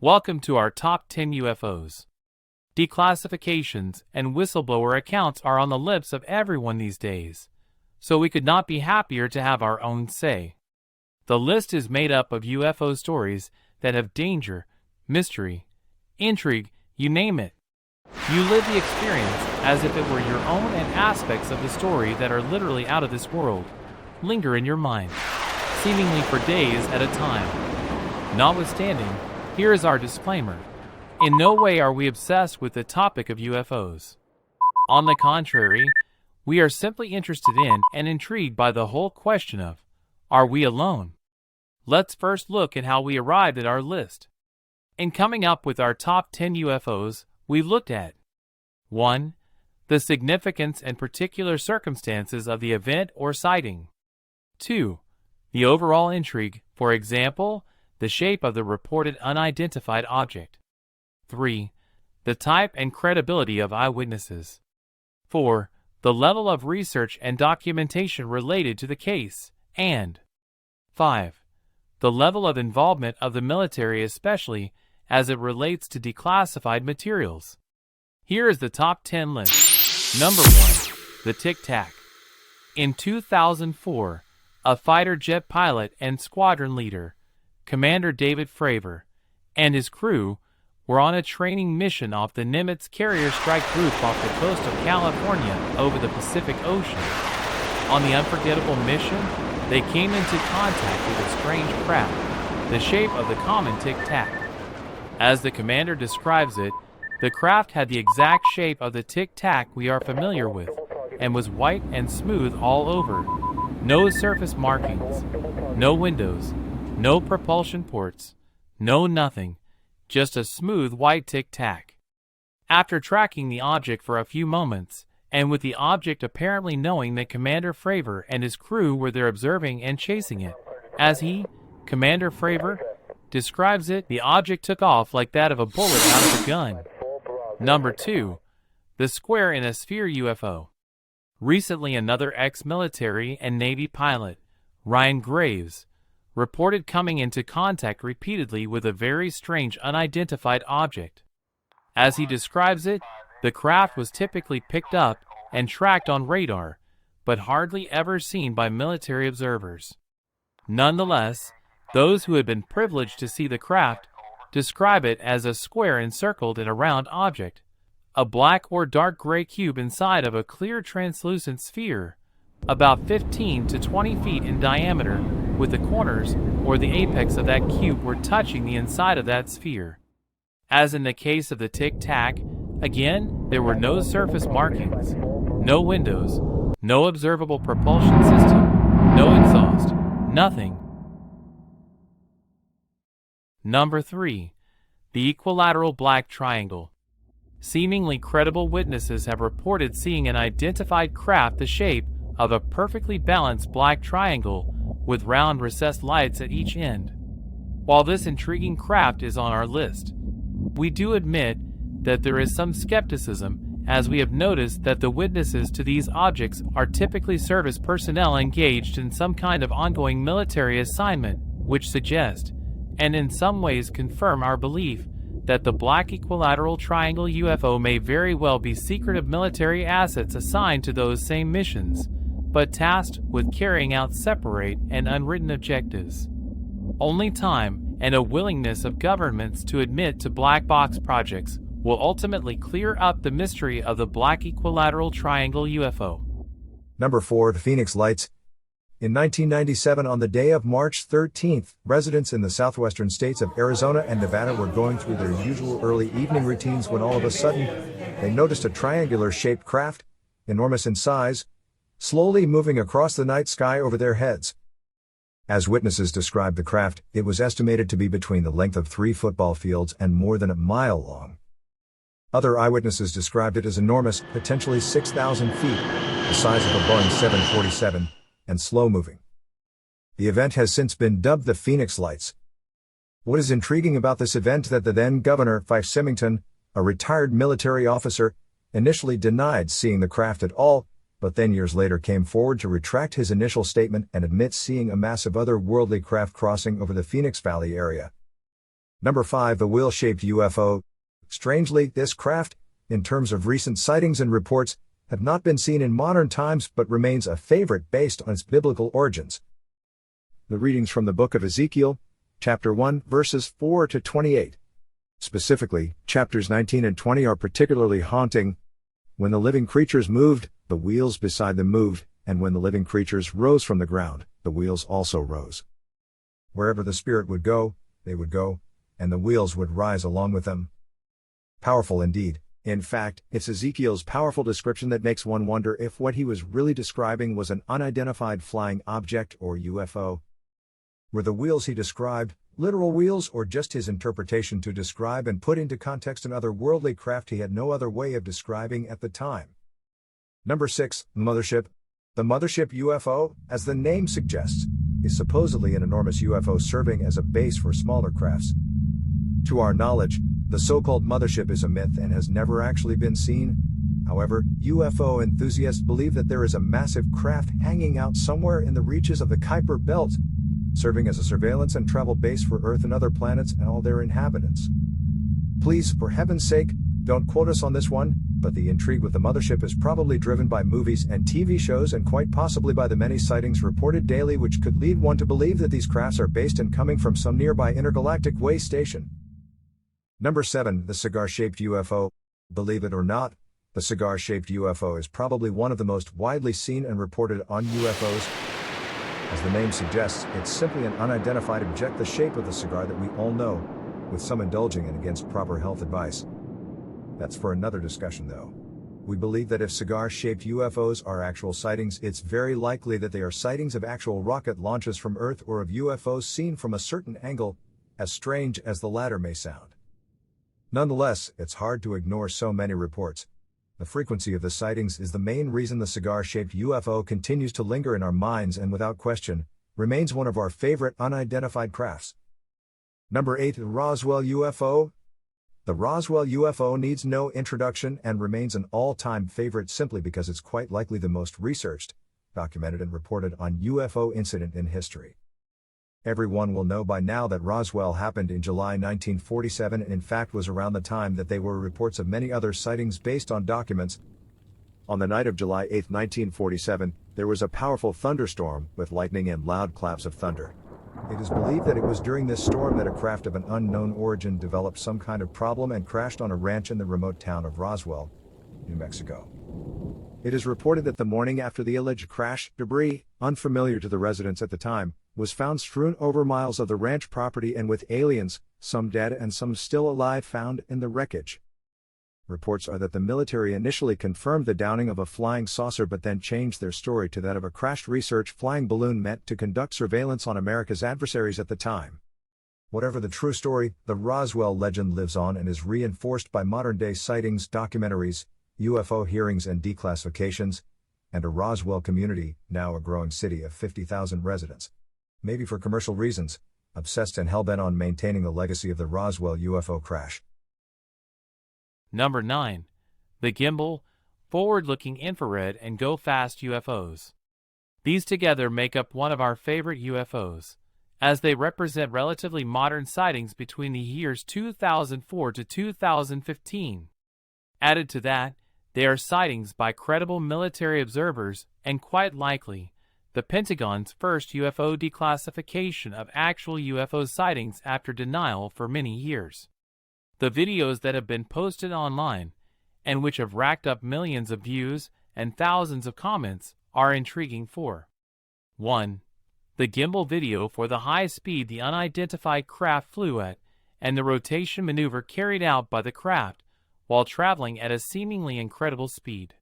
Welcome to our top 10 UFOs. Declassifications and whistleblower accounts are on the lips of everyone these days, so we could not be happier to have our own say. The list is made up of UFO stories that have danger, mystery, intrigue, you name it. You live the experience as if it were your own, and aspects of the story that are literally out of this world linger in your mind, seemingly for days at a time. Notwithstanding, here is our disclaimer. In no way are we obsessed with the topic of UFOs. On the contrary, we are simply interested in and intrigued by the whole question of, are we alone? Let's first look at how we arrived at our list. In coming up with our top 10 UFOs, we looked at 1. The significance and particular circumstances of the event or sighting. 2. The overall intrigue, for example, the shape of the reported unidentified object. 3. The type and credibility of eyewitnesses. 4. The level of research and documentation related to the case. And 5. The level of involvement of the military, especially as it relates to declassified materials. Here is the top 10 list. Number 1. The Tic Tac. In 2004, a fighter jet pilot and squadron leader, Commander David Fravor, and his crew were on a training mission off the Nimitz carrier strike group off the coast of California over the Pacific Ocean. On the unforgettable mission, they came into contact with a strange craft, the shape of the common Tic Tac. As the commander describes it, the craft had the exact shape of the Tic Tac we are familiar with, and was white and smooth all over. No surface markings, no windows, no propulsion ports, no nothing, just a smooth white Tic Tac. After tracking the object for a few moments, and with the object apparently knowing that Commander Fravor and his crew were there observing and chasing it, as he, Commander Fravor, describes it, the object took off like that of a bullet out of a gun. Number 2. The Square in a Sphere UFO. Recently, another ex-military and Navy pilot, Ryan Graves, reported coming into contact repeatedly with a very strange unidentified object. As he describes it, the craft was typically picked up and tracked on radar, but hardly ever seen by military observers. Nonetheless, those who had been privileged to see the craft describe it as a square encircled in a round object, a black or dark gray cube inside of a clear translucent sphere, about 15 to 20 feet in diameter, with the corners or the apex of that cube were touching the inside of that sphere. As in the case of the Tic Tac, again, there were no surface markings, no windows, no observable propulsion system, no exhaust, nothing. Number 3. The Equilateral Black Triangle. Seemingly credible witnesses have reported seeing an identified craft the shape of a perfectly balanced black triangle with round recessed lights at each end. While this intriguing craft is on our list, we do admit that there is some skepticism, as we have noticed that the witnesses to these objects are typically service personnel engaged in some kind of ongoing military assignment, which suggest, and in some ways confirm our belief, that the Black Equilateral Triangle UFO may very well be secretive military assets assigned to those same missions, but tasked with carrying out separate and unwritten objectives. Only time and a willingness of governments to admit to black box projects will ultimately clear up the mystery of the Black Equilateral Triangle UFO. Number 4. The Phoenix Lights. In 1997, on the day of March 13th, residents in the southwestern states of Arizona and Nevada were going through their usual early evening routines when all of a sudden, they noticed a triangular-shaped craft, enormous in size, slowly moving across the night sky over their heads. As witnesses described the craft, it was estimated to be between the length of 3 football fields and more than a mile long. Other eyewitnesses described it as enormous, potentially 6,000 feet, the size of a Boeing 747, and slow-moving. The event has since been dubbed the Phoenix Lights. What is intriguing about this event that the then Governor, Fife Symington, a retired military officer, initially denied seeing the craft at all, but then years later came forward to retract his initial statement and admit seeing a massive otherworldly craft crossing over the Phoenix Valley area. Number 5. The wheel-shaped UFO. Strangely, this craft, in terms of recent sightings and reports, have not been seen in modern times but remains a favorite based on its biblical origins. The readings from the book of Ezekiel, chapter 1, verses 4 to 28. Specifically, chapters 19 and 20 are particularly haunting. When the living creatures moved, the wheels beside them moved, and when the living creatures rose from the ground, the wheels also rose. Wherever the Spirit would go, they would go, and the wheels would rise along with them. Powerful indeed. In fact, it's Ezekiel's powerful description that makes one wonder if what he was really describing was an unidentified flying object or UFO. Were the wheels he described literal wheels or just his interpretation to describe and put into context an otherworldly craft he had no other way of describing at the time? Number 6. Mothership. The Mothership UFO, as the name suggests, is supposedly an enormous UFO serving as a base for smaller crafts. To our knowledge, the so-called mothership is a myth and has never actually been seen. However, UFO enthusiasts believe that there is a massive craft hanging out somewhere in the reaches of the Kuiper Belt, serving as a surveillance and travel base for Earth and other planets and all their inhabitants. Please, for heaven's sake, don't quote us on this one, but the intrigue with the mothership is probably driven by movies and TV shows and quite possibly by the many sightings reported daily, which could lead one to believe that these crafts are based and coming from some nearby intergalactic way station. Number 7. The cigar-shaped UFO. Believe it or not, the cigar-shaped UFO is probably one of the most widely seen and reported on UFOs. As the name suggests, it's simply an unidentified object the shape of the cigar that we all know, with some indulging in against proper health advice. That's for another discussion though. We believe that if cigar-shaped UFOs are actual sightings, it's very likely that they are sightings of actual rocket launches from Earth or of UFOs seen from a certain angle, as strange as the latter may sound. Nonetheless, it's hard to ignore so many reports. The frequency of the sightings is the main reason the cigar-shaped UFO continues to linger in our minds and without question, remains one of our favorite unidentified crafts. Number 8. The Roswell UFO. The Roswell UFO needs no introduction and remains an all-time favorite simply because it's quite likely the most researched, documented and reported on UFO incident in history. Everyone will know by now that Roswell happened in July 1947 and in fact was around the time that there were reports of many other sightings based on documents. On the night of July 8, 1947, there was a powerful thunderstorm with lightning and loud claps of thunder. It is believed that it was during this storm that a craft of an unknown origin developed some kind of problem and crashed on a ranch in the remote town of Roswell, New Mexico. It is reported that the morning after the alleged crash, debris, unfamiliar to the residents at the time, was found strewn over miles of the ranch property and with aliens, some dead and some still alive, found in the wreckage. Reports are that the military initially confirmed the downing of a flying saucer but then changed their story to that of a crashed research flying balloon meant to conduct surveillance on America's adversaries at the time. Whatever the true story, the Roswell legend lives on and is reinforced by modern-day sightings, documentaries, UFO hearings and declassifications, and a Roswell community, now a growing city of 50,000 residents. Maybe for commercial reasons, obsessed and hell-bent on maintaining the legacy of the Roswell UFO crash. Number 9. The Gimbal, forward-looking infrared and go-fast UFOs. These together make up one of our favorite UFOs, as they represent relatively modern sightings between the years 2004 to 2015. Added to that, they are sightings by credible military observers and quite likely the Pentagon's first UFO declassification of actual UFO sightings after denial for many years. The videos that have been posted online, and which have racked up millions of views and thousands of comments, are intriguing for 1. The gimbal video for the high speed the unidentified craft flew at, and the rotation maneuver carried out by the craft while traveling at a seemingly incredible speed.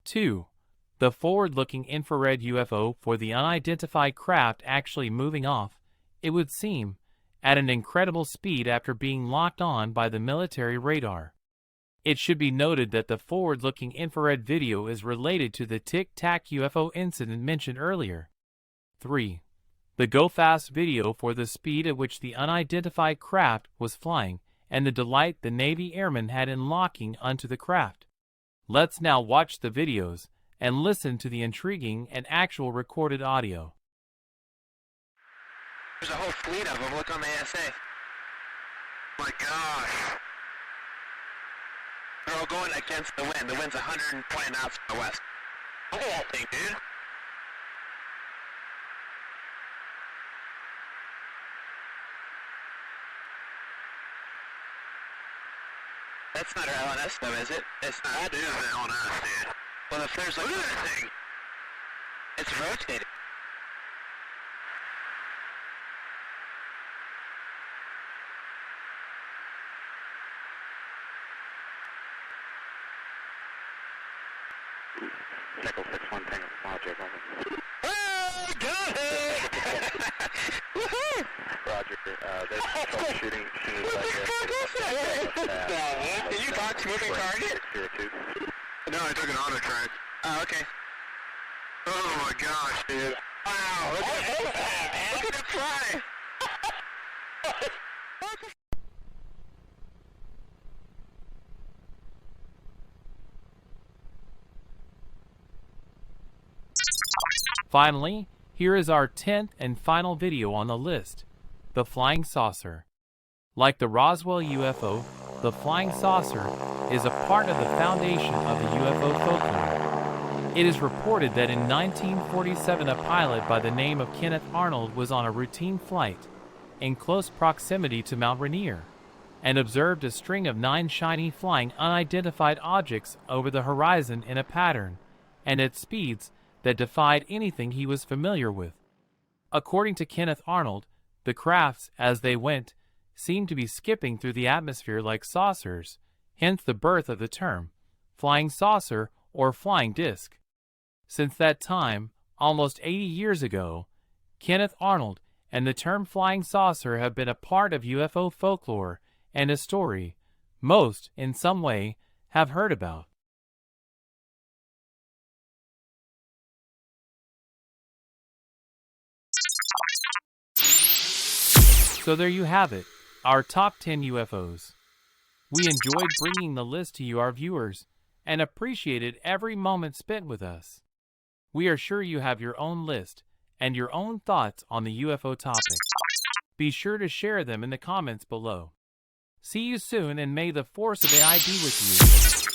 2. The forward-looking infrared UFO for the unidentified craft actually moving off, it would seem, at an incredible speed after being locked on by the military radar. It should be noted that the forward-looking infrared video is related to the Tic Tac UFO incident mentioned earlier. 3. The go-fast video for the speed at which the unidentified craft was flying and the delight the Navy airmen had in locking onto the craft. Let's now watch the videos and listen to the intriguing and actual recorded audio. There's a whole fleet of them. Look on the ASA. My gosh. They're all going against the wind. The wind's 120 knots from the west. Look at that thing, dude. That's not our LNS though, is it? It's not. That is the LNS, dude. Well, if there's like... Look at that thing! It's rotating. Nickel 6-1 Tango Logic, over. Oh, got it! Woohoo! Roger, there's troubleshooting. What the fuck is that? Did you box moving target? 602. No, I took an auto track. Oh, okay. Oh my gosh, dude. Wow, look at that. Look at it fly! Finally, here is our 10th and final video on the list, the flying saucer. Like the Roswell UFO, the flying saucer is a part of the foundation of the UFO folklore. It is reported that in 1947 a pilot by the name of Kenneth Arnold was on a routine flight in close proximity to Mount Rainier and observed a string of 9 shiny flying unidentified objects over the horizon in a pattern and at speeds that defied anything he was familiar with. According to Kenneth Arnold, the crafts, as they went, seemed to be skipping through the atmosphere like saucers, hence the birth of the term, flying saucer or flying disc. Since that time, almost 80 years ago, Kenneth Arnold and the term flying saucer have been a part of UFO folklore and a story most, in some way, have heard about. So there you have it, our top 10 UFOs. We enjoyed bringing the list to you, our viewers, and appreciated every moment spent with us. We are sure you have your own list and your own thoughts on the UFO topic. Be sure to share them in the comments below. See you soon, and may the force of AI be with you.